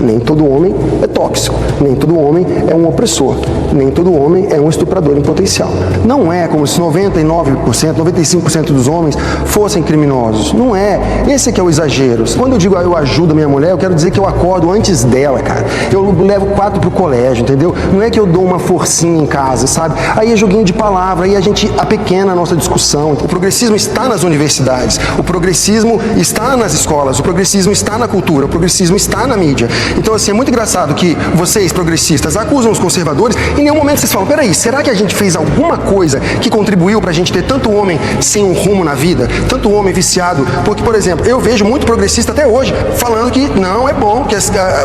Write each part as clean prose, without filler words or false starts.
Nem todo homem é tóxico, nem todo homem é um opressor, nem todo homem é um estuprador em potencial. Não é como se 99%, 95% dos homens fossem criminosos. Não é. Esse aqui é o exagero. Quando eu digo eu ajudo a minha mulher, eu quero dizer que eu acordo antes dela, cara. Eu levo 4 pro colégio, entendeu? Não é que eu dou uma forcinha em casa, sabe? Aí é joguinho de palavra, aí a gente apequena a nossa discussão. O progressismo está nas universidades, o progressismo está nas escolas, o progressismo está na cultura, o progressismo está na mídia. Então, assim, é muito engraçado que vocês, progressistas, acusam os conservadores e em nenhum momento vocês falam, peraí, será que a gente fez alguma coisa que contribuiu pra gente ter tanto homem sem um rumo na vida, tanto homem viciado? Porque, por exemplo, eu vejo muito progressista até hoje falando que não é bom que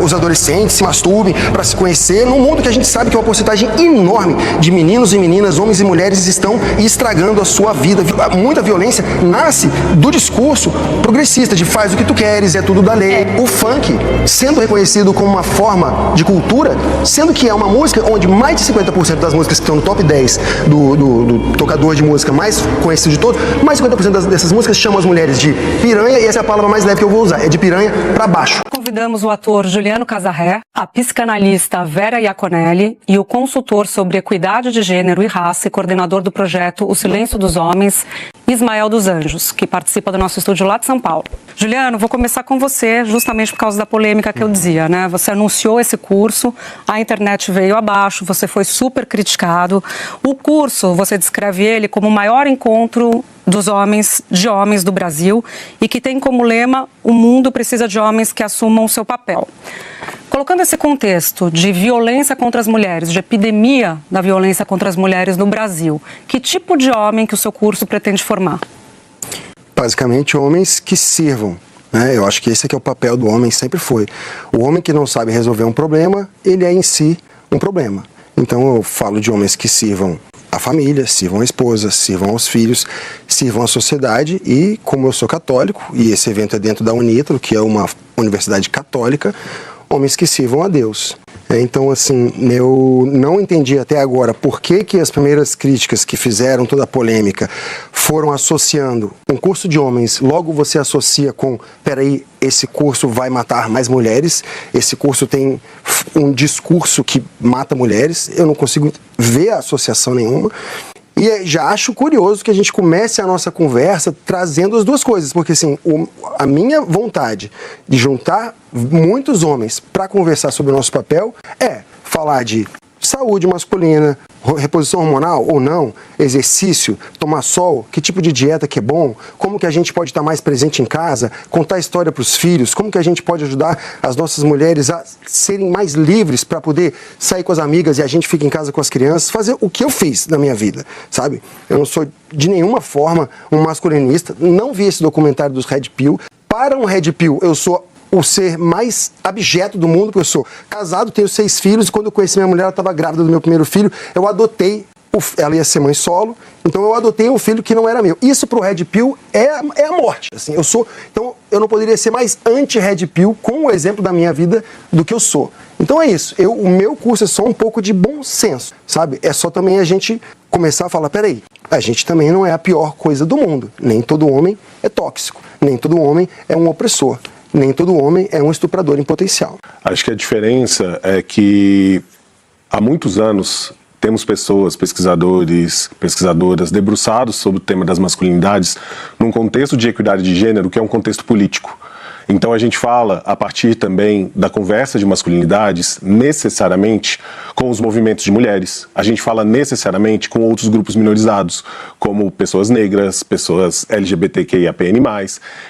os adolescentes se masturbem para se conhecer, num mundo que a gente sabe que é uma porcentagem enorme de meninos e meninas, homens e mulheres estão estragando a sua vida. Muita violência nasce do discurso progressista de faz o que tu queres, é tudo da lei. O funk sendo reconhecido como uma forma de cultura, sendo que é uma música onde mais de 50% das músicas que estão no top 10 do tocador de música mais conhecido de todos, mais de 50% dessas músicas chamam as mulheres de piranha, e essa é a palavra mais leve que eu vou usar, é de piranha pra baixo. Convidamos o ator Juliano Casarré, a psicanalista Vera Iaconelli e o consultor sobre equidade de gênero e raça e coordenador do projeto O Silêncio dos Homens, Ismael dos Anjos, que participa do nosso estúdio lá de São Paulo. Juliano, vou começar com você justamente por causa da polêmica que eu dizia, né? Você anunciou esse curso, a internet veio abaixo, você foi super criticado. O curso, você descreve ele como o maior encontro de homens do Brasil e que tem como lema: o mundo precisa de homens que assumam o seu papel. Colocando esse contexto de violência contra as mulheres, de epidemia da violência contra as mulheres no Brasil, que tipo de homem que o seu curso pretende formar? Basicamente, homens que sirvam. Eu acho que esse aqui é o papel do homem, sempre foi. O homem que não sabe resolver um problema, ele é em si um problema. Então eu falo de homens que sirvam a família, sirvam a esposa, sirvam aos filhos, sirvam à sociedade e, como eu sou católico, e esse evento é dentro da Unitro, que é uma universidade católica, homens que sirvam a Deus. Então, assim, eu não entendi até agora por que as primeiras críticas que fizeram toda a polêmica foram associando um curso de homens, logo você associa com, peraí, esse curso vai matar mais mulheres, esse curso tem um discurso que mata mulheres, eu não consigo ver associação nenhuma. E já acho curioso que a gente comece a nossa conversa trazendo as duas coisas, porque assim, a minha vontade de juntar muitos homens para conversar sobre o nosso papel é falar de saúde masculina, reposição hormonal ou não, exercício, tomar sol, que tipo de dieta que é bom, como que a gente pode estar mais presente em casa, contar história para os filhos, como que a gente pode ajudar as nossas mulheres a serem mais livres para poder sair com as amigas e a gente fica em casa com as crianças, fazer o que eu fiz na minha vida, sabe? Eu não sou de nenhuma forma um masculinista, não vi esse documentário dos Red Pill. Para um Red Pill, eu sou o ser mais abjeto do mundo, porque eu sou casado, tenho 6 filhos, e quando eu conheci minha mulher, ela estava grávida do meu primeiro filho, eu adotei, ela ia ser mãe solo, então eu adotei um filho que não era meu. Isso pro Red Pill é a morte, assim, então eu não poderia ser mais anti-Red Pill com o exemplo da minha vida do que eu sou. Então é isso, o meu curso é só um pouco de bom senso, sabe? É só também a gente começar a falar, peraí, a gente também não é a pior coisa do mundo, nem todo homem é tóxico, nem todo homem é um opressor. Nem todo homem é um estuprador em potencial. Acho que a diferença é que há muitos anos temos pessoas, pesquisadores, pesquisadoras debruçados sobre o tema das masculinidades num contexto de equidade de gênero que é um contexto político. Então a gente fala a partir também da conversa de masculinidades necessariamente com os movimentos de mulheres. A gente fala necessariamente com outros grupos minorizados, como pessoas negras, pessoas LGBTQIAPN+.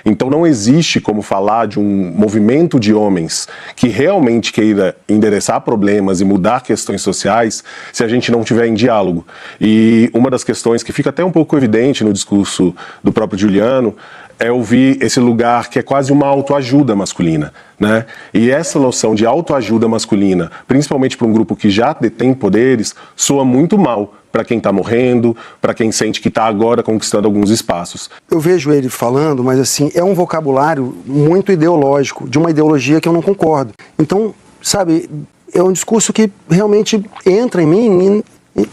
Então não existe como falar de um movimento de homens que realmente queira endereçar problemas e mudar questões sociais se a gente não tiver em diálogo. E uma das questões que fica até um pouco evidente no discurso do próprio Juliano é ouvir esse lugar que é quase uma autoajuda masculina, né? E essa noção de autoajuda masculina, principalmente para um grupo que já detém poderes, soa muito mal para quem está morrendo, para quem sente que está agora conquistando alguns espaços. Eu vejo ele falando, mas assim, é um vocabulário muito ideológico, de uma ideologia que eu não concordo. Então, sabe, é um discurso que realmente entra em mim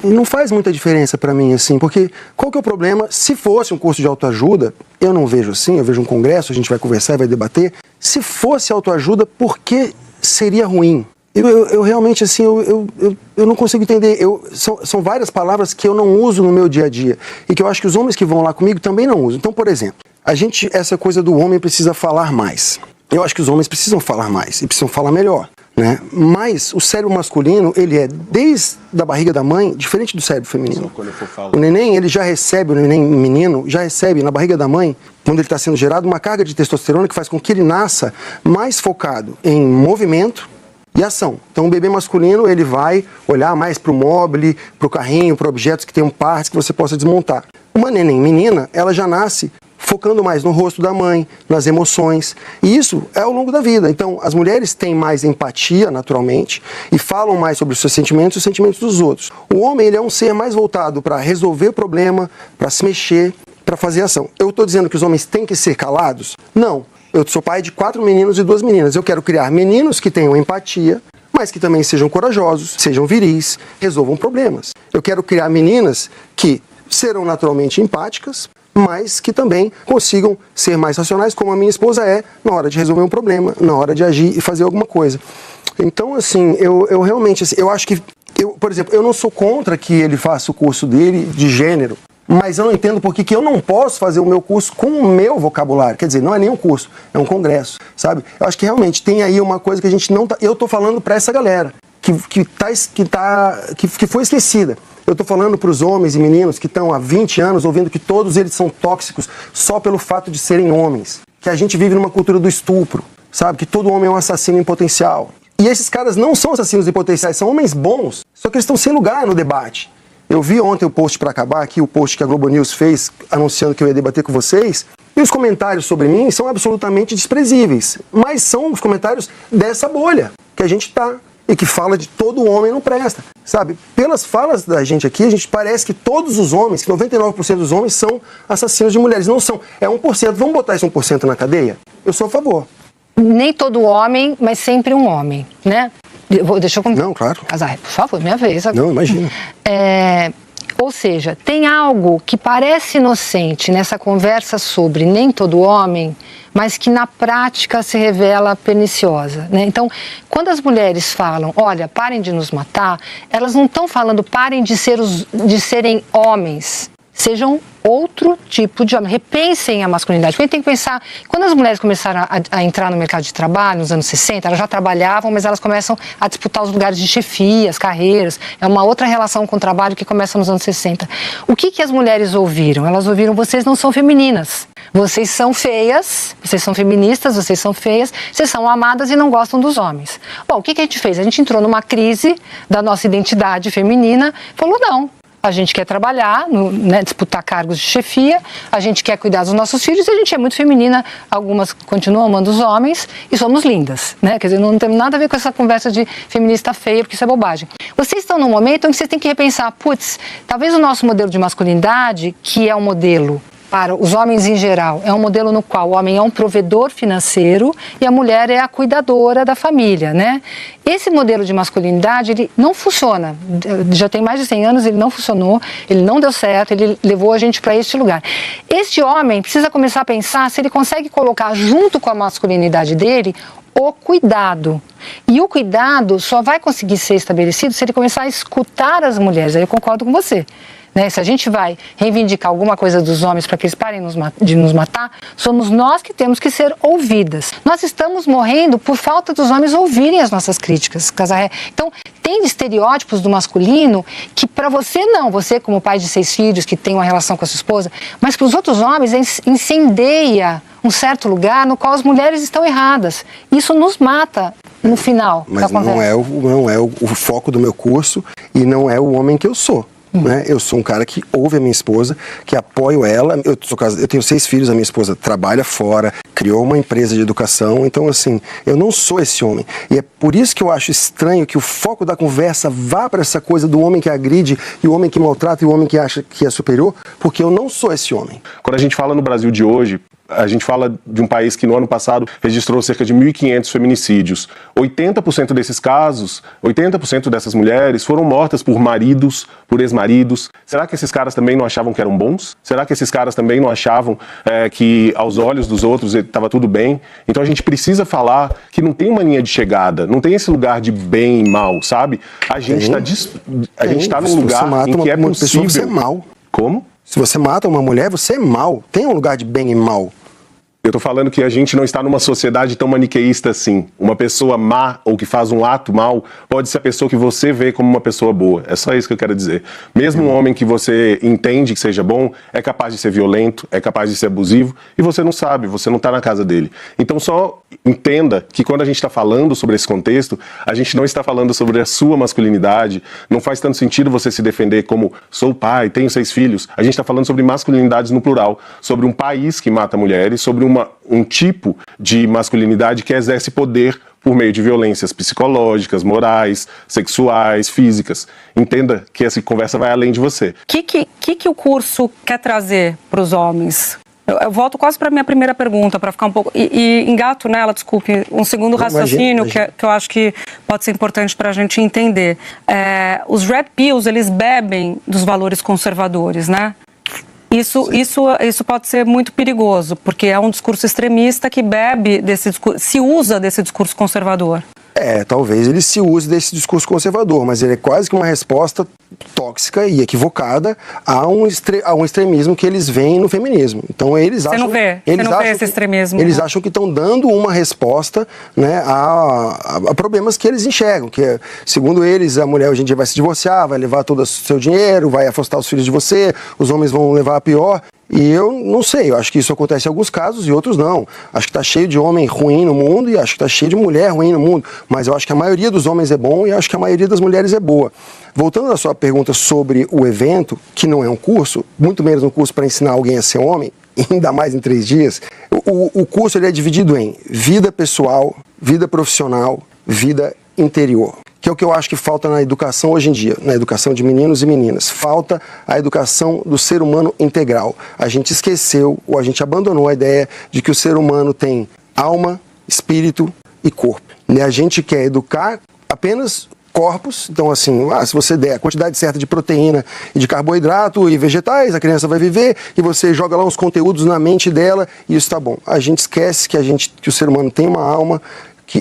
e não faz muita diferença para mim, assim, porque qual que é o problema? Se fosse um curso de autoajuda, eu não vejo assim, eu vejo um congresso, a gente vai conversar e vai debater. Se fosse autoajuda, por que seria ruim. Eu realmente, assim, eu não consigo entender. São várias palavras que eu não uso no meu dia a dia e que eu acho que os homens que vão lá comigo também não usam. Então, por exemplo, essa coisa do homem precisa falar mais. Eu acho que os homens precisam falar mais e precisam falar melhor, né? Mas o cérebro masculino, ele é, desde a barriga da mãe, diferente do cérebro feminino. O neném, ele já recebe, o neném menino, já recebe na barriga da mãe, quando ele está sendo gerado, uma carga de testosterona que faz com que ele nasça mais focado em movimento e ação. Então o bebê masculino, ele vai olhar mais para o mobile, para o carrinho, para objetos que tenham partes que você possa desmontar. Uma neném menina, ela já nasce focando mais no rosto da mãe, nas emoções. E isso é ao longo da vida. Então as mulheres têm mais empatia, naturalmente, e falam mais sobre os seus sentimentos e os sentimentos dos outros. O homem, ele é um ser mais voltado para resolver o problema, para se mexer, para fazer ação. Eu estou dizendo que os homens têm que ser calados? Não. Eu sou pai de 4 meninos e 2 meninas. Eu quero criar meninos que tenham empatia, mas que também sejam corajosos, sejam viris, resolvam problemas. Eu quero criar meninas que serão naturalmente empáticas, mas que também consigam ser mais racionais, como a minha esposa é, na hora de resolver um problema, na hora de agir e fazer alguma coisa. Então, assim, eu realmente, assim, eu acho que, por exemplo, eu não sou contra que ele faça o curso dele de gênero, mas eu não entendo por que eu não posso fazer o meu curso com o meu vocabulário. Quer dizer, não é nem um curso, é um congresso, sabe? Eu acho que realmente tem aí uma coisa que a gente não tá... Eu tô falando para essa galera que foi esquecida. Eu tô falando para os homens e meninos que estão há 20 anos ouvindo que todos eles são tóxicos só pelo fato de serem homens. Que a gente vive numa cultura do estupro, sabe? Que todo homem é um assassino em potencial. E esses caras não são assassinos em potenciais, são homens bons, só que eles estão sem lugar no debate. Eu vi ontem o post para acabar aqui, o post que a Globo News fez anunciando que eu ia debater com vocês, e os comentários sobre mim são absolutamente desprezíveis, mas são os comentários dessa bolha que a gente está e que fala de todo homem não presta, sabe? Pelas falas da gente aqui, a gente parece que todos os homens, que 99% dos homens são assassinos de mulheres. Não são, é 1%. Vamos botar esse 1% na cadeia? Eu sou a favor. Nem todo homem, mas sempre um homem, né? Deixa eu comentar. Não, claro. Casar, por favor, minha vez. Não, imagina. Ou seja, tem algo que parece inocente nessa conversa sobre nem todo homem, mas que na prática se revela perniciosa, né? Então, quando as mulheres falam, olha, parem de nos matar, elas não estão falando parem de serem homens, sejam outro tipo de homem. Repensem a masculinidade. Porque a gente tem que pensar, quando as mulheres começaram a entrar no mercado de trabalho, nos anos 60, elas já trabalhavam, mas elas começam a disputar os lugares de chefia, as carreiras. É uma outra relação com o trabalho que começa nos anos 60. O que as mulheres ouviram? Elas ouviram, vocês não são femininas. Vocês são feias, vocês são feministas, vocês são feias, vocês são amadas e não gostam dos homens. Bom, o que a gente fez? A gente entrou numa crise da nossa identidade feminina, falou não. A gente quer trabalhar, né, disputar cargos de chefia, a gente quer cuidar dos nossos filhos e a gente é muito feminina. Algumas continuam amando os homens e somos lindas, né? Quer dizer, não tem nada a ver com essa conversa de feminista feia, porque isso é bobagem. Vocês estão num momento em que vocês têm que repensar, putz, talvez o nosso modelo de masculinidade, que é um modelo para os homens em geral, é um modelo no qual o homem é um provedor financeiro e a mulher é a cuidadora da família, né? Esse modelo de masculinidade, ele não funciona. Já tem mais de 100 anos, ele não funcionou, ele não deu certo, ele levou a gente para este lugar. Este homem precisa começar a pensar se ele consegue colocar junto com a masculinidade dele o cuidado. E o cuidado só vai conseguir ser estabelecido se ele começar a escutar as mulheres. Aí eu concordo com você. Né? Se a gente vai reivindicar alguma coisa dos homens para que eles parem de nos matar, somos nós que temos que ser ouvidas. Nós estamos morrendo por falta dos homens ouvirem as nossas críticas, Casarré. Então, tem estereótipos do masculino que para você não, você como pai de 6 filhos, que tem uma relação com a sua esposa, mas para os outros homens incendeia um certo lugar no qual as mulheres estão erradas. Isso nos mata no final da conversa. Mas não é o foco do meu curso e não é o homem que eu sou. Né? Eu sou um cara que ouve a minha esposa, que apoio ela. Eu tenho 6 filhos, a minha esposa trabalha fora, criou uma empresa de educação. Então, assim, eu não sou esse homem. E é por isso que eu acho estranho que o foco da conversa vá para essa coisa do homem que agride e o homem que maltrata e o homem que acha que é superior, porque eu não sou esse homem. Quando a gente fala no Brasil de hoje, A gente fala de um país que no ano passado registrou cerca de 1.500 feminicídios. 80% desses casos, 80% dessas mulheres foram mortas por maridos, por ex-maridos. Será que esses caras também não achavam que eram bons? Será que esses caras também não achavam que aos olhos dos outros estava tudo bem? Então a gente precisa falar que não tem uma linha de chegada, não tem esse lugar de bem e mal, sabe? A gente está num lugar em que é possível... Você é mal. Como? Se você mata uma mulher, você é mal. Tem um lugar de bem e mal. Eu tô falando que a gente não está numa sociedade tão maniqueísta assim. Uma pessoa má ou que faz um ato mal pode ser a pessoa que você vê como uma pessoa boa. É só isso que eu quero dizer. Mesmo um homem que você entende que seja bom, é capaz de ser violento, é capaz de ser abusivo, e você não sabe, você não está na casa dele. Então só entenda que quando a gente está falando sobre esse contexto, a gente não está falando sobre a sua masculinidade. Não faz tanto sentido você se defender como sou pai, tenho 6 filhos. A gente está falando sobre masculinidades no plural, sobre um país que mata mulheres, sobre um tipo de masculinidade que exerce poder por meio de violências psicológicas, morais, sexuais, físicas. Entenda que essa conversa vai além de você. O que o curso quer trazer para os homens? Eu volto quase para a minha primeira pergunta, para ficar um pouco... E engato nela, desculpe, um segundo raciocínio que eu acho que pode ser importante para a gente entender. Os red pills, eles bebem dos valores conservadores, né? Isso pode ser muito perigoso, porque é um discurso extremista que bebe desse discurso, se usa desse discurso conservador. Talvez ele se use desse discurso conservador, mas ele é quase que uma resposta tóxica e equivocada a um extremismo que eles veem no feminismo. Então eles acham... Você não vê esse extremismo? Eles acham que estão dando uma resposta, né, a problemas que eles enxergam, que segundo eles a mulher hoje em dia vai se divorciar, vai levar todo o seu dinheiro, vai afastar os filhos de você, os homens vão levar a pior. E eu não sei, eu acho que isso acontece em alguns casos e outros não. Acho que está cheio de homem ruim no mundo e acho que está cheio de mulher ruim no mundo. Mas eu acho que a maioria dos homens é bom e acho que a maioria das mulheres é boa. Voltando à sua pergunta sobre o evento, que não é um curso, muito menos um curso para ensinar alguém a ser homem, ainda mais em 3 dias, o curso ele é dividido em vida pessoal, vida profissional, vida interior. Que é o que eu acho que falta na educação hoje em dia, na educação de meninos e meninas. Falta a educação do ser humano integral. A gente esqueceu ou a gente abandonou a ideia de que o ser humano tem alma, espírito e corpo. E a gente quer educar apenas corpos, então assim, se você der a quantidade certa de proteína e de carboidrato e vegetais, a criança vai viver e você joga lá uns conteúdos na mente dela e isso tá bom. A gente esquece que o ser humano tem uma alma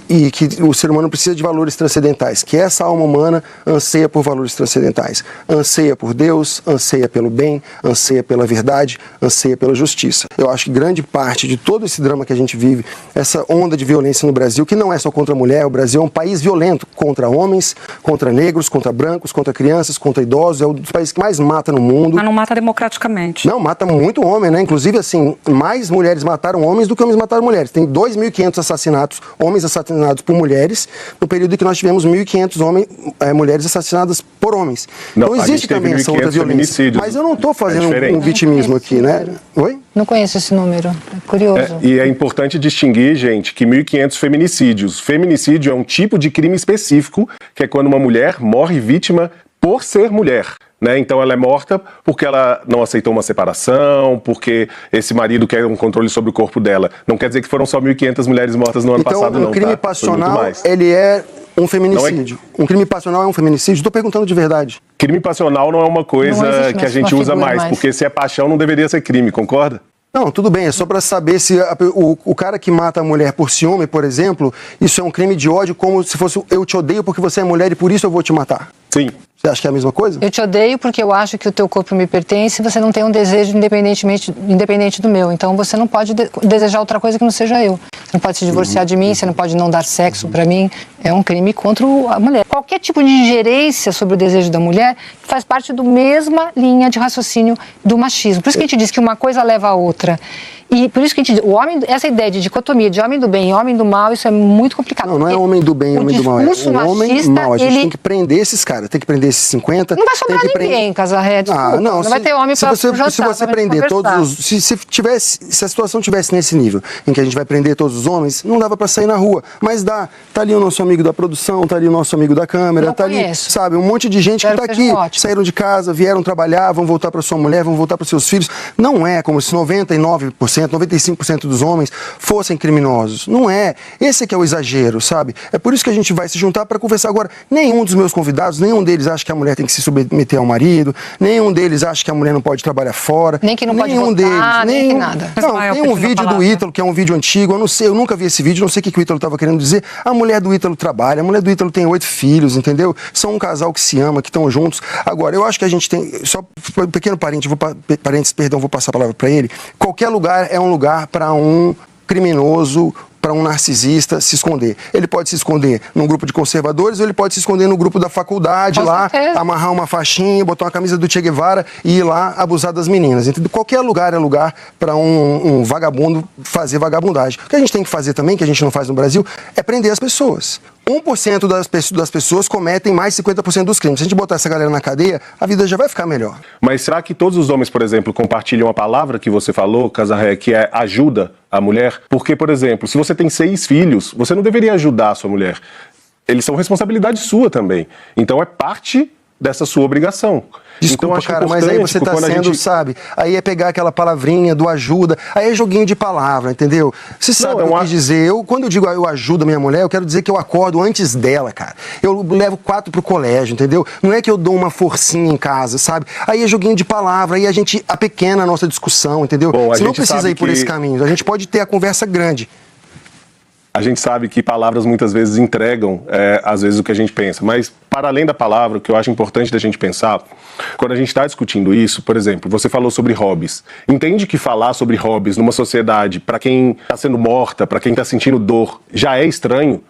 e que o ser humano precisa de valores transcendentais, que essa alma humana anseia por valores transcendentais, anseia por Deus, anseia pelo bem, anseia pela verdade, anseia pela justiça. Eu acho que grande parte de todo esse drama que a gente vive, essa onda de violência no Brasil, que não é só contra a mulher, o Brasil é um país violento contra homens, contra negros, contra brancos, contra crianças, contra idosos, é um dos países que mais mata no mundo. Mas não mata democraticamente. Não, mata muito homem, né? Inclusive, assim, mais mulheres mataram homens do que homens mataram mulheres. Tem 2.500 assassinatos, homens assassinados por mulheres, no período em que nós tivemos 1.500 mulheres assassinadas por homens. Não, então existe também essa outra violência. Mas eu não estou fazendo um vitimismo aqui, né? Oi? Não conheço esse número, é curioso. E é importante distinguir, gente, que 1.500 feminicídios. Feminicídio é um tipo de crime específico, que é quando uma mulher morre vítima por ser mulher. Né? Então ela é morta porque ela não aceitou uma separação, porque esse marido quer um controle sobre o corpo dela. Não quer dizer que foram só 1.500 mulheres mortas no ano passado, não. Então, o crime passional, ele é um feminicídio. Um crime passional é um feminicídio? Estou perguntando de verdade. Crime passional não é uma coisa que a gente usa mais, porque se é paixão não deveria ser crime, concorda? Não, tudo bem, é só para saber se o cara que mata a mulher por ciúme, por exemplo, isso é um crime de ódio, como se fosse eu te odeio porque você é mulher e por isso eu vou te matar. Sim. Você acha que é a mesma coisa? Eu te odeio porque eu acho que o teu corpo me pertence e você não tem um desejo independente do meu. Então você não pode desejar outra coisa que não seja eu. Você não pode se divorciar de mim, você não pode não dar sexo para mim. É um crime contra a mulher. Qualquer tipo de ingerência sobre o desejo da mulher faz parte da mesma linha de raciocínio do machismo. Por isso que a gente diz que uma coisa leva a outra. E por isso que a gente diz, essa ideia de dicotomia de homem do bem e homem do mal, isso é muito complicado. Não é homem do bem e homem do mal, é o homem mal. A gente tem que prender esses caras, tem que prender esses 50. Não vai sobrar ninguém, Casarré, não vai ter homem para jantar. Se você prender todos os... Se a situação tivesse nesse nível, em que a gente vai prender todos os homens, não dava para sair na rua. Mas dá. Tá ali o nosso amigo da produção, tá ali o nosso amigo da câmera, não tá conheço. Ali, sabe, um monte de gente que tá aqui, saíram de casa, vieram trabalhar, vão voltar para sua mulher, vão voltar para seus filhos. Não é como se 99% 90%, 95% dos homens fossem criminosos. Não é. Esse é que é o exagero, sabe? É por isso que a gente vai se juntar para conversar agora. Nenhum dos meus convidados, nenhum deles acha que a mulher tem que se submeter ao marido, nenhum deles acha que a mulher não pode trabalhar fora. Nem que não pode votar, nem que nada. Não, tem um vídeo do Ítalo, que é um vídeo antigo, eu nunca vi esse vídeo, não sei o que o Ítalo estava querendo dizer. A mulher do Ítalo trabalha, a mulher do Ítalo tem 8 filhos, entendeu? São um casal que se ama, que estão juntos. Agora, eu acho que a gente tem, só um pequeno parênteses, vou passar a palavra para ele. Qualquer lugar é um lugar para um criminoso, para um narcisista se esconder. Ele pode se esconder num grupo de conservadores ou ele pode se esconder no grupo da faculdade, lá, amarrar uma faixinha, botar uma camisa do Che Guevara e ir lá abusar das meninas. Entendeu? Qualquer lugar é lugar para um vagabundo fazer vagabundagem. O que a gente tem que fazer também, que a gente não faz no Brasil, é prender as pessoas. 1% das pessoas cometem mais de 50% dos crimes. Se a gente botar essa galera na cadeia, a vida já vai ficar melhor. Mas será que todos os homens, por exemplo, compartilham a palavra que você falou, Casarré, que é ajuda a mulher? Porque, por exemplo, se você tem 6 filhos, você não deveria ajudar a sua mulher. Eles são responsabilidade sua também. Então é parte dessa sua obrigação. Desculpa, então, cara, mas aí você está sendo, sabe, aí é pegar aquela palavrinha do ajuda, aí é joguinho de palavra, entendeu? Você sabe o que eu quis dizer, quando eu digo eu ajudo a minha mulher, eu quero dizer que eu acordo antes dela, cara. Eu levo 4 pro colégio, entendeu? Não é que eu dou uma forcinha em casa, sabe? Aí é joguinho de palavra, aí a gente apequena a nossa discussão, entendeu? Você não precisa ir por esse caminho, a gente pode ter a conversa grande. A gente sabe que palavras muitas vezes entregam, às vezes, o que a gente pensa. Mas, para além da palavra, o que eu acho importante da gente pensar, quando a gente está discutindo isso, por exemplo, você falou sobre hobbies. Entende que falar sobre hobbies numa sociedade, para quem está sendo morta, para quem está sentindo dor, já é estranho?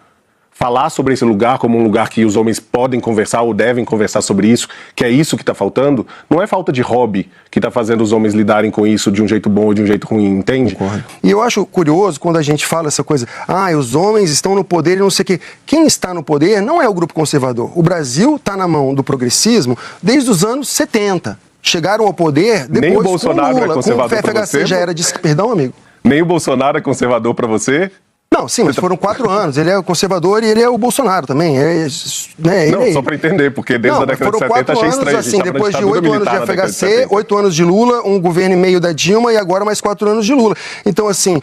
Falar sobre esse lugar como um lugar que os homens podem conversar ou devem conversar sobre isso, que é isso que está faltando, não é falta de hobby que está fazendo os homens lidarem com isso de um jeito bom ou de um jeito ruim, entende? Concordo. E eu acho curioso quando a gente fala essa coisa, os homens estão no poder e não sei o quê. Quem está no poder não é o grupo conservador. O Brasil está na mão do progressismo desde os anos 70. Chegaram ao poder depois Nem o Bolsonaro com Lula, é conservador com o FHC já era de... Perdão, amigo? Nem o Bolsonaro é conservador para você? Não, sim, mas foram 4 anos. Ele é o conservador e ele é o Bolsonaro também. Só para entender, porque desde a década de 70 achei estranho. Assim, depois de 8 anos de FHC, 8 anos de Lula, um governo e meio da Dilma e agora mais 4 anos de Lula. Então, assim,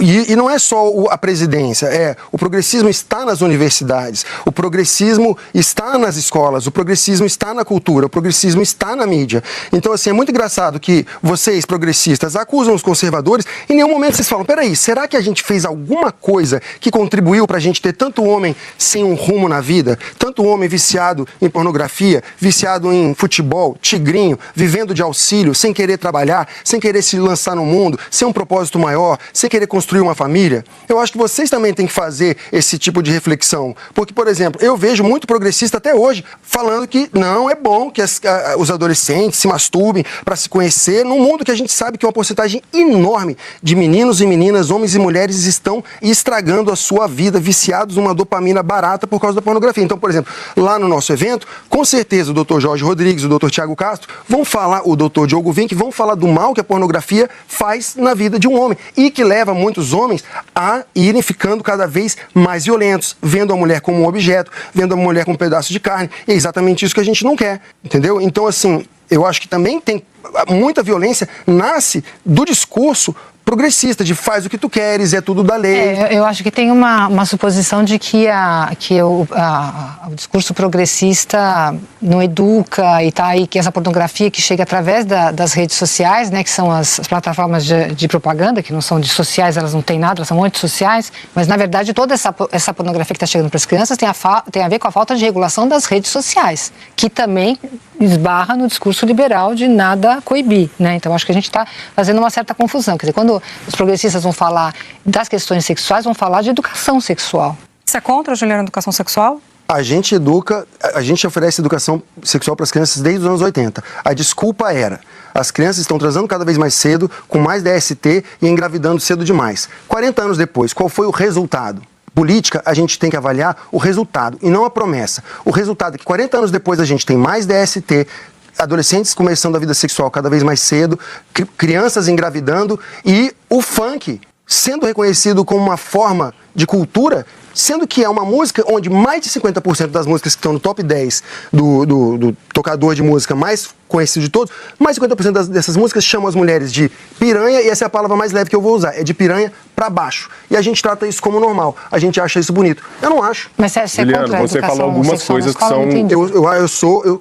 e não é só a presidência, o progressismo está nas universidades, o progressismo está nas escolas, o progressismo está na cultura, o progressismo está na mídia. Então, assim, é muito engraçado que vocês, progressistas, acusam os conservadores e em nenhum momento vocês falam, peraí, será que a gente fez alguma coisa que contribuiu para a gente ter tanto homem sem um rumo na vida, tanto homem viciado em pornografia, viciado em futebol, tigrinho, vivendo de auxílio, sem querer trabalhar, sem querer se lançar no mundo, sem um propósito maior, sem querer construir uma família? Eu acho que vocês também têm que fazer esse tipo de reflexão. Porque, por exemplo, eu vejo muito progressista até hoje falando que não é bom que os adolescentes se masturbem para se conhecer num mundo que a gente sabe que uma porcentagem enorme de meninos e meninas, homens e mulheres estão estragando a sua vida, viciados numa dopamina barata por causa da pornografia. Então, por exemplo, lá no nosso evento, com certeza o Dr. Jorge Rodrigues, o Dr. Tiago Castro, vão falar, o Dr. Diogo Vinck, vão falar do mal que a pornografia faz na vida de um homem e que leva muitos homens a irem ficando cada vez mais violentos, vendo a mulher como um objeto, vendo a mulher como um pedaço de carne. E é exatamente isso que a gente não quer, entendeu? Então, assim, eu acho que também tem muita violência, nasce do discurso progressista, de faz o que tu queres, é tudo da lei. Eu acho que tem uma suposição de que o discurso progressista não educa e tá aí, que essa pornografia que chega através das redes sociais, né, que são as plataformas de propaganda, que não são de sociais, elas não têm nada, elas são antissociais, mas na verdade toda essa pornografia que está chegando para as crianças tem a ver com a falta de regulação das redes sociais, que também esbarra no discurso liberal de nada coibir, né? Então acho que a gente está fazendo uma certa confusão, quer dizer, quando os progressistas vão falar das questões sexuais, vão falar de educação sexual. Você é contra, Juliana, a educação sexual? A gente oferece educação sexual para as crianças desde os anos 80. A desculpa era, as crianças estão transando cada vez mais cedo, com mais DST e engravidando cedo demais. 40 anos depois, qual foi o resultado? Política, a gente tem que avaliar o resultado e não a promessa. O resultado é que 40 anos depois a gente tem mais DST, adolescentes começando a vida sexual cada vez mais cedo, crianças engravidando e o funk sendo reconhecido como uma forma de cultura Sendo que é uma música onde mais de 50% das músicas que estão no top 10 do tocador de música mais conhecido de todos, mais de 50% dessas músicas chamam as mulheres de piranha, e essa é a palavra mais leve que eu vou usar, é de piranha pra baixo. E a gente trata isso como normal, a gente acha isso bonito. Eu não acho. Mas você é Juliano, contra a você educação falou algumas sexual na coisas que escola? são- Não entendi. Eu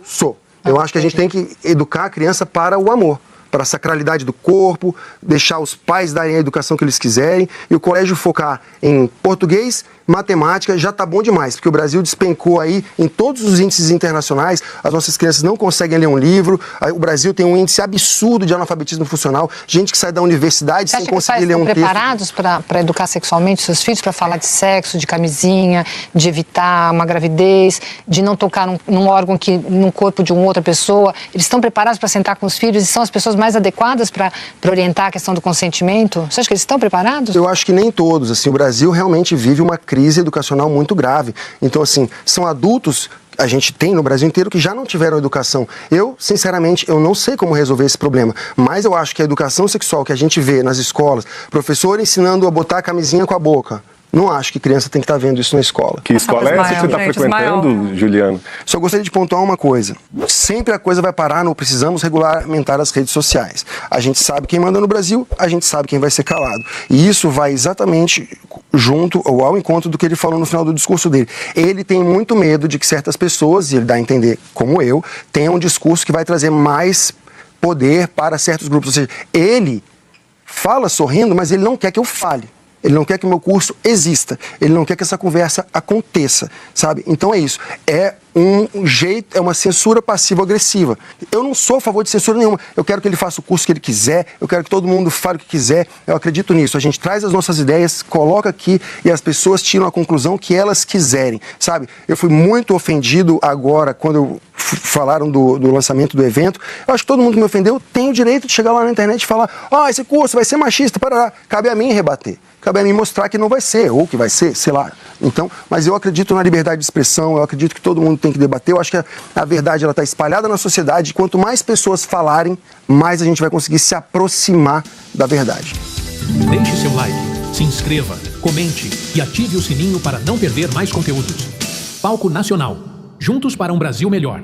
sou. Eu acho que a gente tem que educar a criança para o amor, para a sacralidade do corpo, deixar os pais darem a educação que eles quiserem, e o colégio focar em português, matemática, já tá bom demais, porque o Brasil despencou aí em todos os índices internacionais, as nossas crianças não conseguem ler um livro, o Brasil tem um índice absurdo de analfabetismo funcional, gente que sai da universidade Você sem acha que os conseguir pais ler um estão texto. preparados para educar sexualmente seus filhos, para falar de sexo, de camisinha, de evitar uma gravidez, de não tocar num órgão num corpo de uma outra pessoa? Eles estão preparados para sentar com os filhos e são as pessoas mais adequadas para orientar a questão do consentimento? Você acha que eles estão preparados? Eu acho que nem todos. Assim, o Brasil realmente vive uma crise educacional muito grave. Então, assim, são adultos, a gente tem no Brasil inteiro, que já não tiveram educação. Eu, sinceramente, eu não sei como resolver esse problema, mas eu acho que a educação sexual que a gente vê nas escolas, professor ensinando a botar a camisinha com a boca, não acho que criança tem que estar vendo isso na escola. Que escola é essa que você está Ismael, frequentando, Juliano? Só gostaria de pontuar uma coisa. Sempre a coisa vai parar no precisamos regulamentar as redes sociais. A gente sabe quem manda no Brasil, a gente sabe quem vai ser calado. E isso vai exatamente junto ou ao encontro do que ele falou no final do discurso dele. Ele tem muito medo de que certas pessoas, e ele dá a entender como eu, tenham um discurso que vai trazer mais poder para certos grupos. Ou seja, ele fala sorrindo, mas ele não quer que eu fale. Ele não quer que o meu curso exista. Ele não quer que essa conversa aconteça, sabe? Então é isso. É um jeito, é uma censura passivo-agressiva. Eu não sou a favor de censura nenhuma. Eu quero que ele faça o curso que ele quiser, eu quero que todo mundo fale o que quiser. Eu acredito nisso. A gente traz as nossas ideias, coloca aqui e as pessoas tiram a conclusão que elas quiserem, sabe? Eu fui muito ofendido agora quando falaram do lançamento do evento. Eu acho que todo mundo que me ofendeu tem o direito de chegar lá na internet e falar: esse curso vai ser machista, parará. Cabe a mim rebater. Cabe a mim mostrar que não vai ser, ou que vai ser, sei lá. Então, mas eu acredito na liberdade de expressão, eu acredito que todo mundo tem que debater. Eu acho que a verdade está espalhada na sociedade, e quanto mais pessoas falarem, mais a gente vai conseguir se aproximar da verdade. Deixe seu like, se inscreva, comente e ative o sininho para não perder mais conteúdos. Palco Nacional. Juntos para um Brasil melhor.